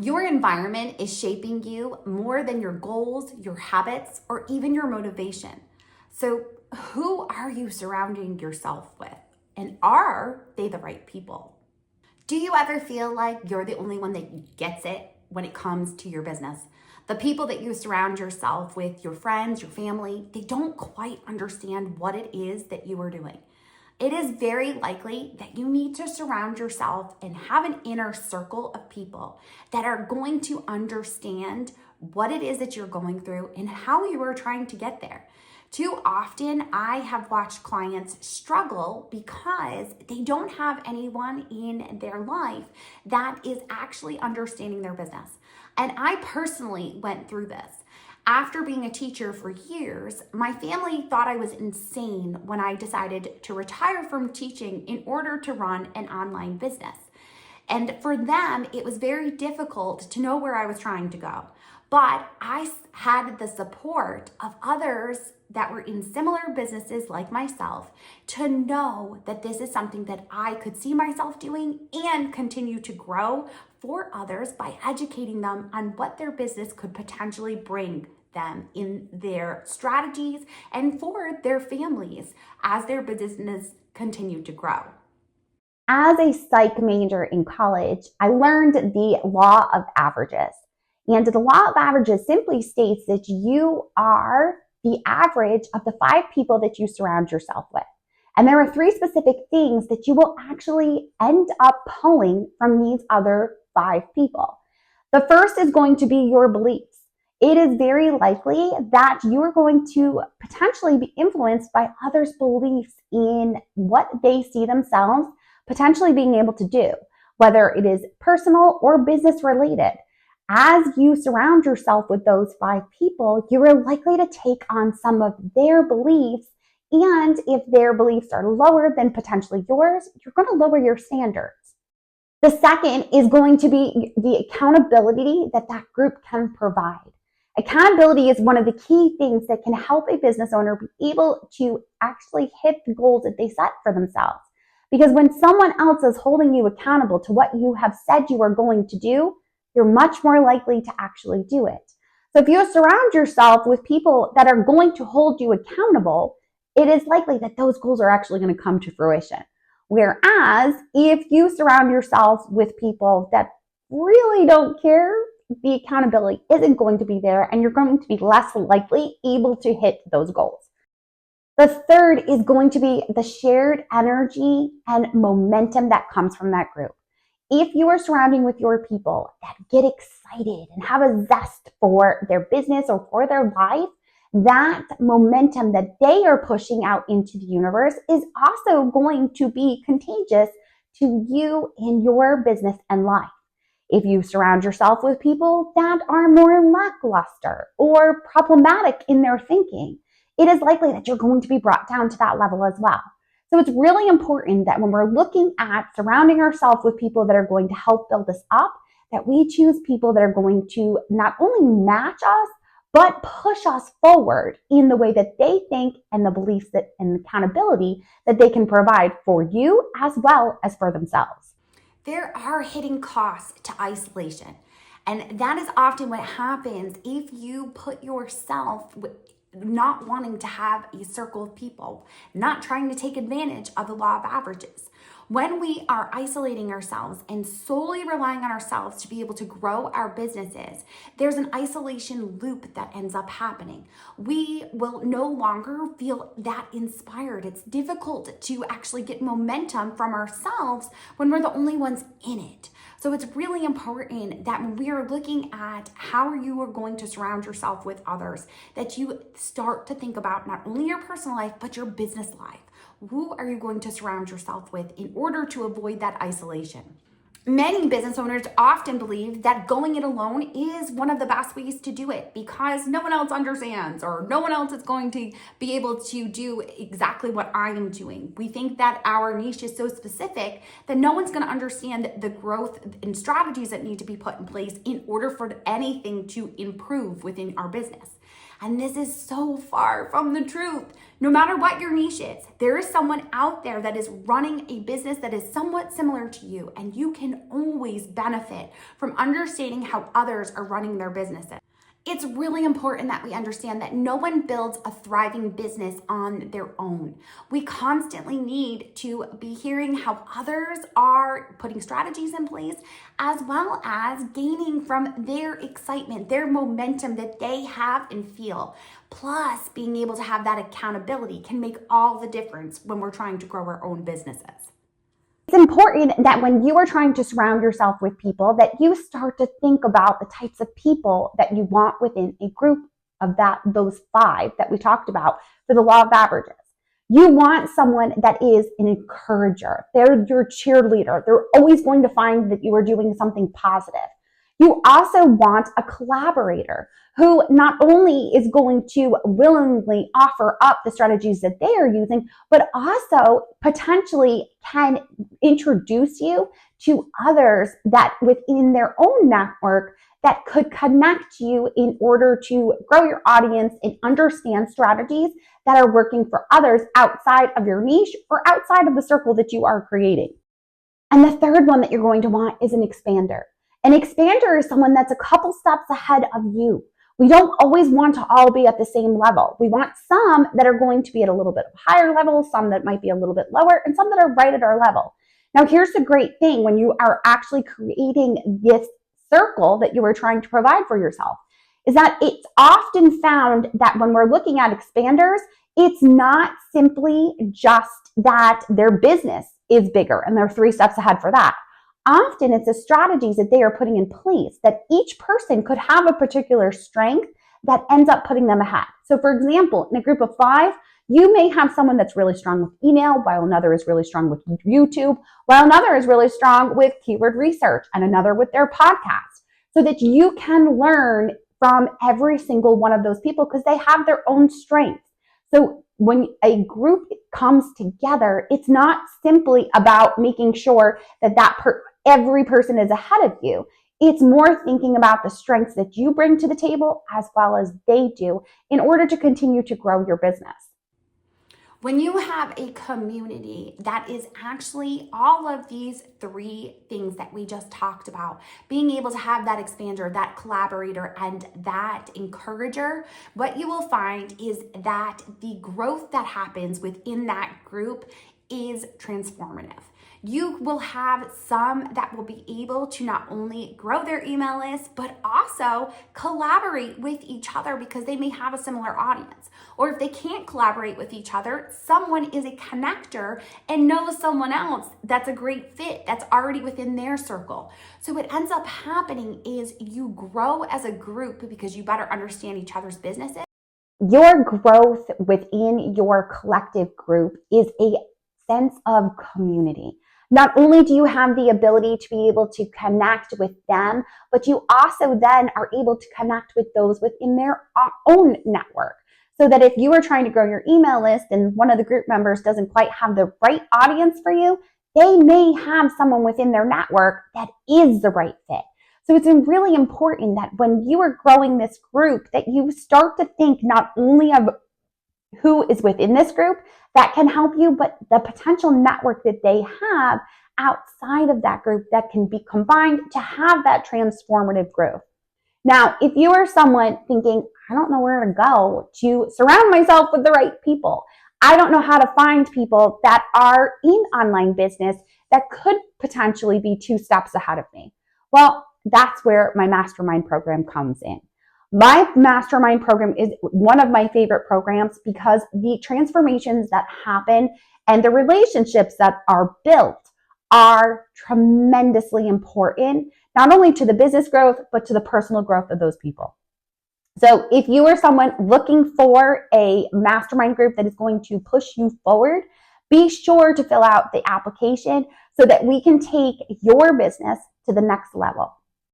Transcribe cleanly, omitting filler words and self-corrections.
Your environment is shaping you more than your goals, your habits, or even your motivation. So, who are you surrounding yourself with? And are they the right people? Do you ever feel like you're the only one that gets it when it comes to your business? The people that you surround yourself with, your friends, your family, they don't quite understand what it is that you are doing. It is very likely that you need to surround yourself and have an inner circle of people that are going to understand what it is that you're going through and how you are trying to get there. Too often, I have watched clients struggle because they don't have anyone in their life that is actually understanding their business. And I personally went through this. After being a teacher for years, my family thought I was insane when I decided to retire from teaching in order to run an online business. And for them, it was very difficult to know where I was trying to go. But I had the support of others that were in similar businesses like myself to know that this is something that I could see myself doing and continue to grow for others by educating them on what their business could potentially bring them in their strategies and for their families as their business continued to grow. As a psych major in college, I learned the law of averages. And the law of averages simply states that you are the average of the 5 people that you surround yourself with. And there are 3 specific things that you will actually end up pulling from these other 5 people. The first is going to be your beliefs. It is very likely that you are going to potentially be influenced by others' beliefs in what they see themselves potentially being able to do, whether it is personal or business related. As you surround yourself with those 5 people, you are likely to take on some of their beliefs. And if their beliefs are lower than potentially yours, you're going to lower your standards. The second is going to be the accountability that that group can provide. Accountability is one of the key things that can help a business owner be able to actually hit the goals that they set for themselves. Because when someone else is holding you accountable to what you have said you are going to do, you're much more likely to actually do it. So if you surround yourself with people that are going to hold you accountable, it is likely that those goals are actually going to come to fruition. Whereas if you surround yourself with people that really don't care, the accountability isn't going to be there and you're going to be less likely able to hit those goals. The third is going to be the shared energy and momentum that comes from that group. If you are surrounding with your people that get excited and have a zest for their business or for their life, that momentum that they are pushing out into the universe is also going to be contagious to you in your business and life. If you surround yourself with people that are more lackluster or problematic in their thinking, it is likely that you're going to be brought down to that level as well. So it's really important that when we're looking at surrounding ourselves with people that are going to help build us up, that we choose people that are going to not only match us, but push us forward in the way that they think and the beliefs that and accountability that they can provide for you as well as for themselves. There are hidden costs to isolation. And that is often what happens if you put yourself not wanting to have a circle of people, not trying to take advantage of the law of averages. When we are isolating ourselves and solely relying on ourselves to be able to grow our businesses, there's an isolation loop that ends up happening. We will no longer feel that inspired. It's difficult to actually get momentum from ourselves when we're the only ones in it. So it's really important that when we are looking at how you are going to surround yourself with others, that you start to think about not only your personal life, but your business life. Who are you going to surround yourself with in order to avoid that isolation? Many business owners often believe that going it alone is one of the best ways to do it because no one else understands or no one else is going to be able to do exactly what I am doing. We think that our niche is so specific that no one's going to understand the growth and strategies that need to be put in place in order for anything to improve within our business. And this is so far from the truth. No matter what your niche is, there is someone out there that is running a business that is somewhat similar to you, and you can always benefit from understanding how others are running their businesses. It's really important that we understand that no one builds a thriving business on their own. We constantly need to be hearing how others are putting strategies in place, as well as gaining from their excitement, their momentum that they have and feel. Plus, being able to have that accountability can make all the difference when we're trying to grow our own businesses. It's important that when you are trying to surround yourself with people, that you start to think about the types of people that you want within a group of those 5 that we talked about for the law of averages. You want someone that is an encourager. They're your cheerleader. They're always going to find that you are doing something positive. You also want a collaborator who not only is going to willingly offer up the strategies that they are using, but also potentially can introduce you to others that within their own network that could connect you in order to grow your audience and understand strategies that are working for others outside of your niche or outside of the circle that you are creating. And the third one that you're going to want is an expander. An expander is someone that's a couple steps ahead of you. We don't always want to all be at the same level. We want some that are going to be at a little bit higher level, some that might be a little bit lower, and some that are right at our level. Now, here's the great thing when you are actually creating this circle that you are trying to provide for yourself, is that it's often found that when we're looking at expanders, it's not simply just that their business is bigger and they're 3 steps ahead for that. Often it's the strategies that they are putting in place that each person could have a particular strength that ends up putting them ahead. So for example, in a group of 5, you may have someone that's really strong with email, while another is really strong with YouTube, while another is really strong with keyword research, and another with their podcast, so that you can learn from every single one of those people because they have their own strengths. So when a group comes together, it's not simply about making sure that every person is ahead of you. It's more thinking about the strengths that you bring to the table as well as they do in order to continue to grow your business. When you have a community that is actually all of these 3 things that we just talked about, being able to have that expander, that collaborator, and that encourager, what you will find is that the growth that happens within that group is transformative. You will have some that will be able to not only grow their email list, but also collaborate with each other because they may have a similar audience. Or if they can't collaborate with each other, someone is a connector and knows someone else that's a great fit that's already within their circle. So what ends up happening is you grow as a group because you better understand each other's businesses. Your growth within your collective group is a sense of community. Not only do you have the ability to be able to connect with them, but you also then are able to connect with those within their own network. So that if you are trying to grow your email list and one of the group members doesn't quite have the right audience for you, they may have someone within their network that is the right fit. So it's really important that when you are growing this group, that you start to think not only of who is within this group that can help you, but the potential network that they have outside of that group that can be combined to have that transformative growth. Now, if you are someone thinking, I don't know where to go to surround myself with the right people, I don't know how to find people that are in online business that could potentially be 2 steps ahead of me. Well, that's where my mastermind program comes in. My mastermind program is one of my favorite programs because the transformations that happen and the relationships that are built are tremendously important, not only to the business growth, but to the personal growth of those people. So if you are someone looking for a mastermind group that is going to push you forward, be sure to fill out the application so that we can take your business to the next level.